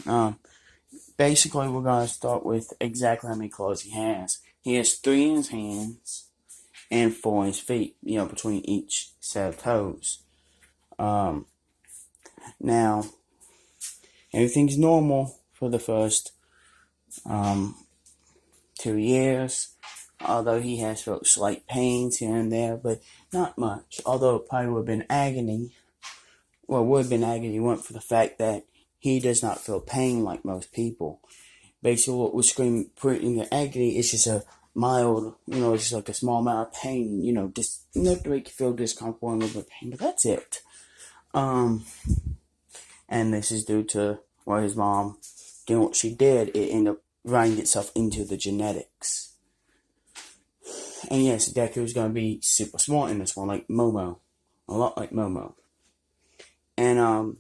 Um, Basically, we're gonna start with exactly how many claws he has. He has 3 in his hands and 4 in his feet. Between each set of toes. Um, Now everything's normal for the first 2 years. Although he has felt slight pains here and there, but not much. Although it probably would have been agony. Well, would have been agony went for the fact that he does not feel pain like most people. Basically, what would scream putting the agony is just a mild, just like a small amount of pain, just enough to make you feel discomfort and a little bit of pain, but that's it. And this is due to his mom doing what she did. It ended up writing itself into the genetics. And yes, Deku is going to be super smart in this one, like Momo. A lot like Momo. And,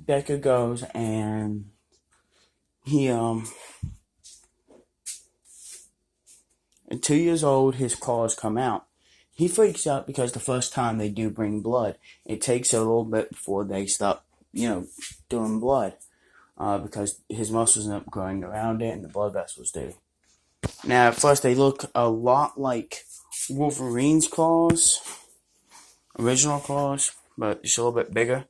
Deku goes and he, at 2 years old, his claws come out. He freaks out because the first time they do bring blood, it takes a little bit before they stop, doing blood. Because his muscles end up growing around it and the blood vessels do. Now, at first, they look a lot like Wolverine's claws, original claws, but just a little bit bigger.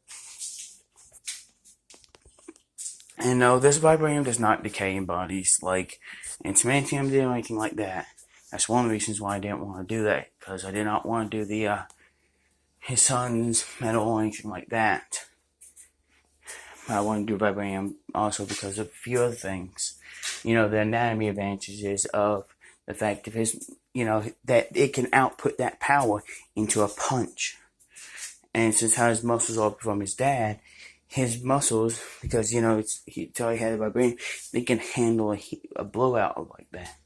And no, this vibranium does not decay in bodies like adamantium did or anything like that. That's one of the reasons why I didn't want to do that, because I did not want to do the his son's metal or anything like that. I wanted to do vibranium also because of a few other things. The anatomy advantages of the fact of his, that it can output that power into a punch. And since how his muscles are from his dad, his muscles, because, he had a vibranium, they can handle a blowout like that.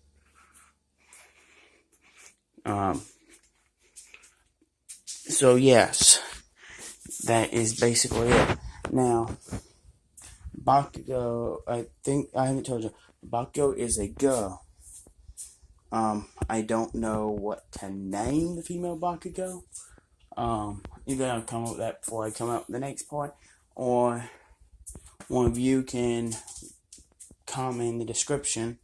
So yes, that is basically it. Now, Bakugo, I think I haven't told you, Bakugo is a girl. I don't know what to name the female Bakugo. Either I'll come up with that before I come up with the next part, or one of you can comment in the description,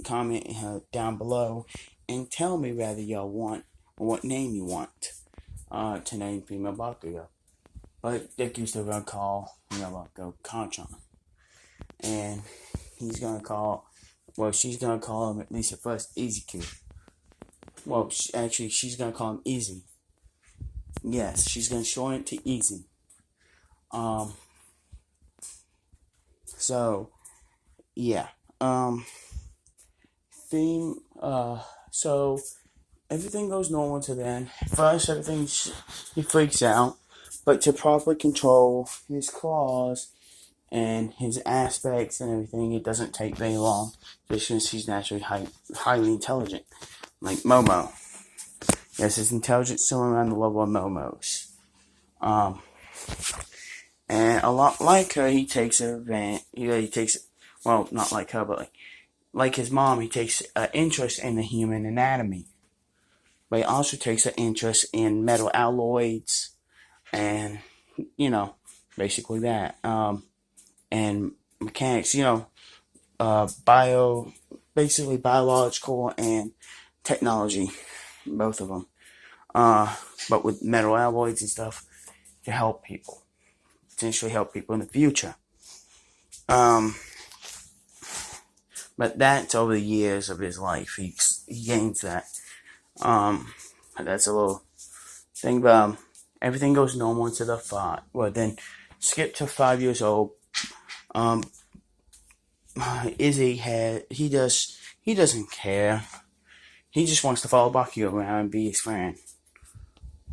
comment down below, and tell me whether y'all want, or what name you want to name female Bakugo. But Deku's still gonna call female Bakugo Kanchan. And she's gonna call him, at least at first, Izuku. Well, she's gonna call him Easy. Yes, she's gonna shorten it to Easy. So, yeah. So, everything goes normal to then. First, he freaks out. But to properly control his claws and his aspects and everything, it doesn't take very long, just since he's naturally highly intelligent, like Momo. Yes, his intelligence still around the level of Momo's. And a lot like her, he takes advantage. Well, not like her, but like his mom, he takes an interest in the human anatomy. But he also takes an interest in metal alloys and, basically that. And mechanics, basically biological and technology, both of them. But with metal alloys and stuff to help people, potentially help people in the future. But that's over the years of his life. He gains that. That's a little thing, but everything goes normal into the 5. Well, then skip to 5 years old. Izzy he doesn't care. He just wants to follow Bakugo around and be his friend.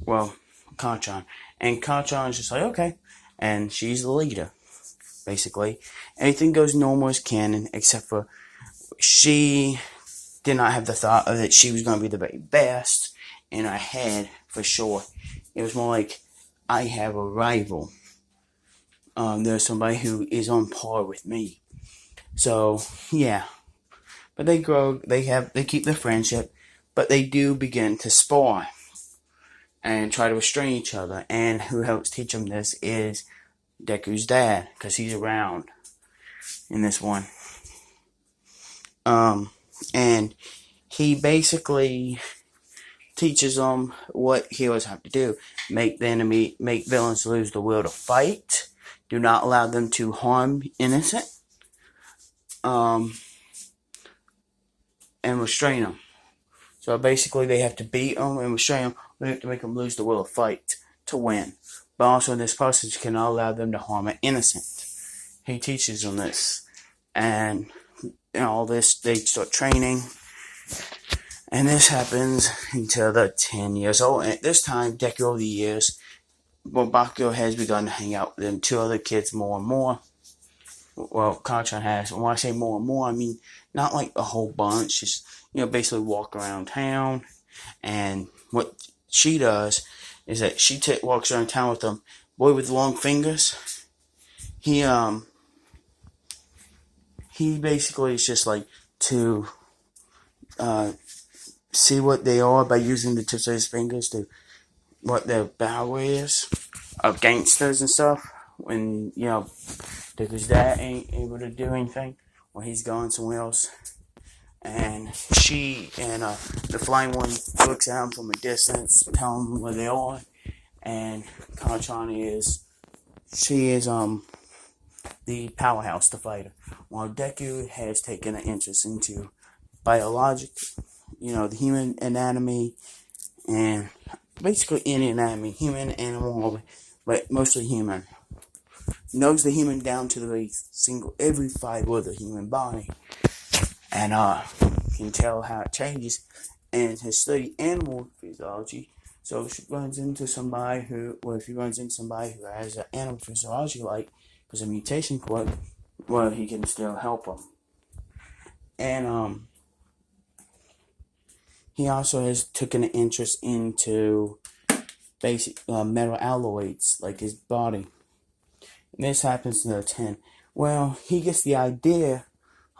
Well, Kanchan. And Kanchan is just like, okay. And she's the leader, basically. Everything goes normal as canon, except for she did not have the thought of that she was going to be the very best in her head, for sure. It was more like, I have a rival. There's somebody who is on par with me. So, yeah. But they grow, they keep their friendship, but they do begin to spar and try to restrain each other. And who helps teach them this is Deku's dad, because he's around in this one. And he basically teaches them what heroes have to do: make villains lose the will to fight. Do not allow them to harm innocent. And restrain them. So basically, they have to beat them and restrain them. They have to make them lose the will to fight to win. But also, this person cannot allow them to harm an innocent. He teaches them this, and all this, they start training. And this happens until they're 10 years old. And at this time, Deku over the years, Bakugo has begun to hang out with them 2 other kids more and more. Well, Kacchan has. When I say more and more, I mean not like a whole bunch. Just, basically walk around town. And what she does is that she walks around town with them. Boy with the long fingers. He basically is just like to see what they are by using the tips of his fingers to what their power is of gangsters and stuff. When because dad ain't able to do anything, or he's going somewhere else. And she and the flying one looks at him from a distance, telling them where they are. And Kacchan is the powerhouse, the fighter. While Deku has taken an interest into biologic, the human anatomy, and basically any anatomy, human, animal, but mostly human. Knows the human down to every fiber of the human body, and can tell how it changes, and has studied animal physiology. So if he runs into somebody who has an animal physiology because of mutation quirk, he can still help them. And he also has taken an interest into basic metal alloys, like his body. And this happens in the 10. Well, he gets the idea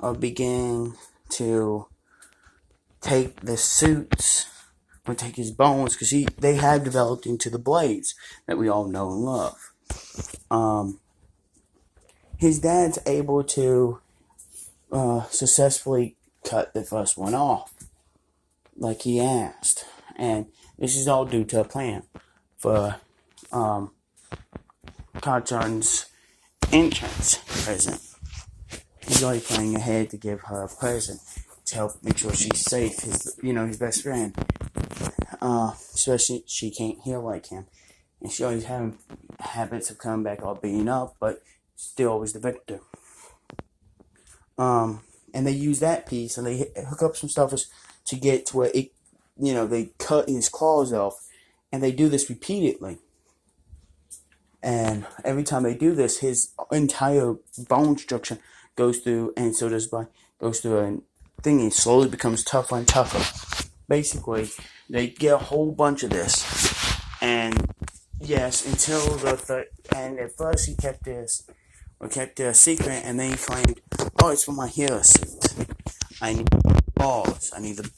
of beginning to take the suits, or take his bones, because they have developed into the blades that we all know and love. His dad's able to successfully cut the first one off, like he asked. And this is all due to a plan for Kacchan's entrance present. He's already planning ahead to give her a present to help make sure she's safe. His best friend. Especially she can't heal like him. And she always having habits of coming back all beaten up, but still always the victor. And they use that piece, and they hook up some stuff to get to where it, they cut his claws off, and they do this repeatedly. And every time they do this, his entire bone structure goes through, and so does goes through a thing, and slowly becomes tougher and tougher. Basically, they get a whole bunch of this, and yes, until and at first he kept it a secret, and then he claimed, "Oh, it's for my hero suit. I need balls. I need the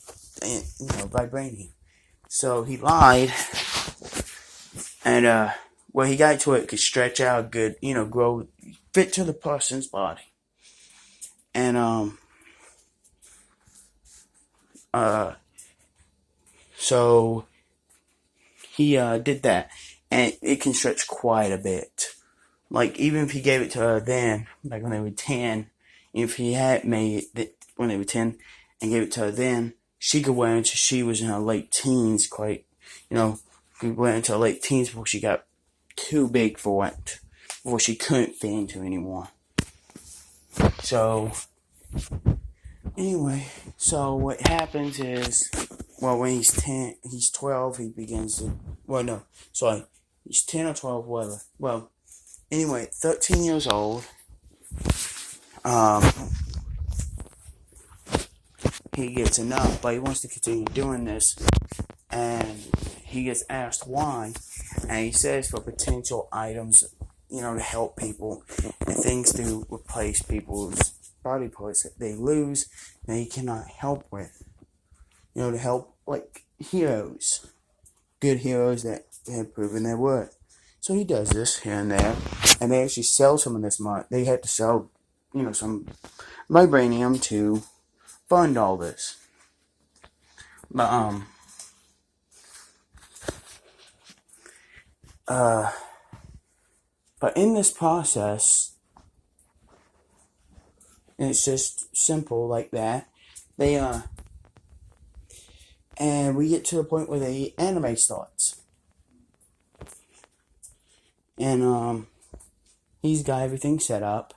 vibranium." So he lied, and he got to it could stretch out good, grow, fit to the person's body, and so he did that, and it can stretch quite a bit. Like, even if he gave it to her then, like when they were 10, if he had made it when they were 10 and gave it to her then, she could wear it until she was in her late teens, could wear it until her late teens before she got too big for it, before she couldn't fit into anymore. So, anyway, what happens is, when he's 12, he begins to, he's 10 or 12, whatever. Anyway, 13 years old, he gets enough, but he wants to continue doing this, and he gets asked why, and he says for potential items, to help people, and things to replace people's body parts that they lose, that he cannot help with, to help, like, heroes, good heroes that have proven their worth. So he does this here and there, and they actually sell some of this money. They had to sell, some vibranium to fund all this. But but in this process, and it's just simple like that. They and we get to the point where the anime starts. And he's got everything set up,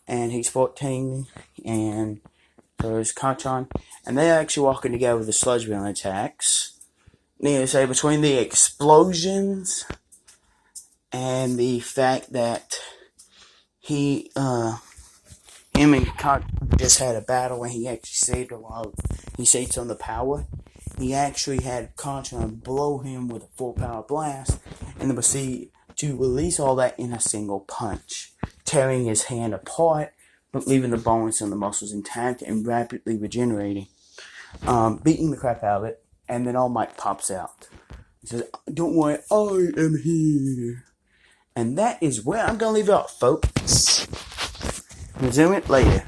and he's 14, and so is Kachan, and they're actually walking together with the sludge wheel attacks. Need to say, between the explosions and the fact that him and Kachan just had a battle, and he actually saved a lot. He saved some of the power. He actually had Kachan blow him with a full power blast, and then proceed to release all that in a single punch, tearing his hand apart, but leaving the bones and the muscles intact and rapidly regenerating, beating the crap out of it, and then All Might pops out. He says, "Don't worry, I am here." And that is where I'm going to leave it off, folks. Resume it later.